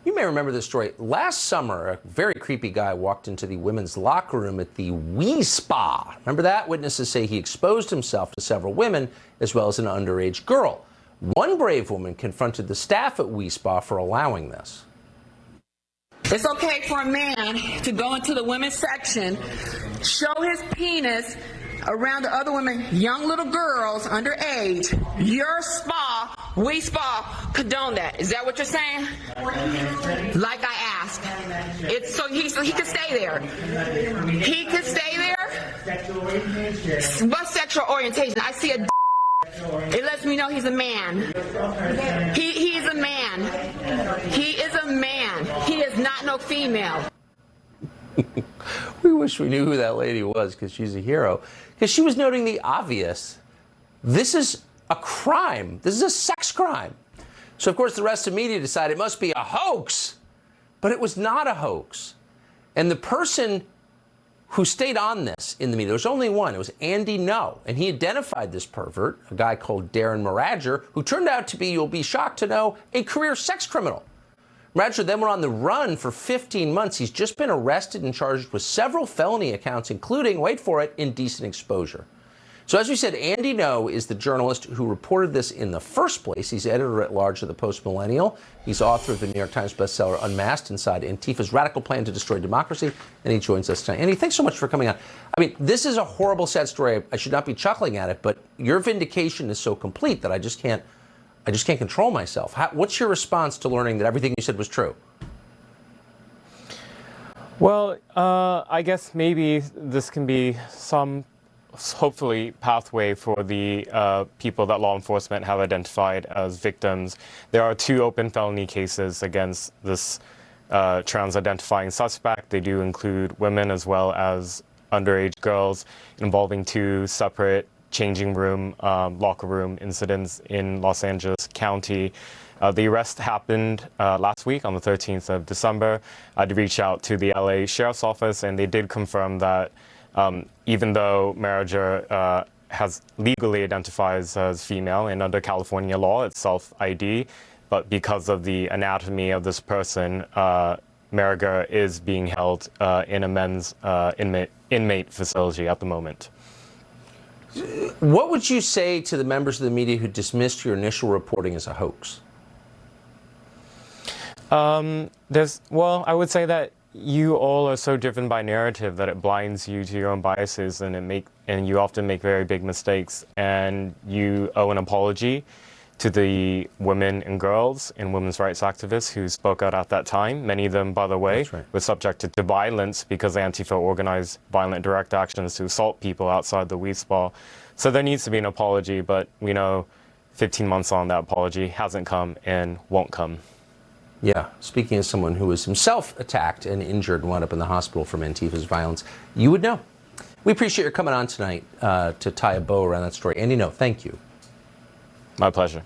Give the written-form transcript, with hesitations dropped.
You may remember this story. Last summer, a very creepy guy walked into the women's locker room at the Wee Spa. Remember that? Witnesses say he exposed himself to several women as well as an underage girl. One brave woman confronted the staff at Wee Spa for allowing this. It's okay for a man to go into the women's section, show his penis around the other women, young little girls underage. Your spa, Wee Spa, condone that. Is that what you're saying? Like I asked. It's so he can stay there. He can stay there. What sexual orientation? I see a. It lets me know he's a man. He's a man. He is a man. He is not no female. We wish we knew who that lady was, because she's a hero. Because she was noting the obvious. This is a crime. This is a sex crime. So, of course, the rest of the media decided it must be a hoax. But it was not a hoax. And the person who stayed on this in the media, there was only one. It was Andy Ngo. And he identified this pervert, a guy called Darren Marager, who turned out to be, you'll be shocked to know, a career sex criminal. Marager then went on the run for 15 months. He's just been arrested and charged with several felony accounts, including, wait for it, indecent exposure. So as we said, Andy Ngo is the journalist who reported this in the first place. He's editor-at-large of the Post-Millennial. He's author of the New York Times bestseller Unmasked: Inside Antifa's Radical Plan to Destroy Democracy, and he joins us tonight. Andy, thanks so much for coming on. I mean, this is a horrible, sad story. I should not be chuckling at it, but your vindication is so complete that I just can't control myself. What's your response to learning that everything you said was true? Well, I guess maybe this can be some, hopefully, pathway for the people that law enforcement have identified as victims. There are 2 open felony cases against this trans-identifying suspect. They do include women as well as underage girls, involving 2 separate changing room, locker room incidents in Los Angeles County. The arrest happened last week on the 13th of December. I did reach out to the LA Sheriff's Office, and they did confirm that even though Marager has legally identifies as female, and under California law, it's self-ID, but because of the anatomy of this person, Marager is being held in a men's inmate facility at the moment. What would you say to the members of the media who dismissed your initial reporting as a hoax? Well, I would say that you all are so driven by narrative that it blinds you to your own biases, and you often make very big mistakes. And you owe an apology to the women and girls and women's rights activists who spoke out at that time. Many of them, by the way, were subjected to violence because Antifa organized violent direct actions to assault people outside the Wee Spa. So there needs to be an apology, but we know 15 months on, that apology hasn't come and won't come. Yeah, speaking as someone who was himself attacked and injured and wound up in the hospital from Antifa's violence, you would know. We appreciate your coming on tonight to tie a bow around that story. Andy Ngo, thank you. My pleasure.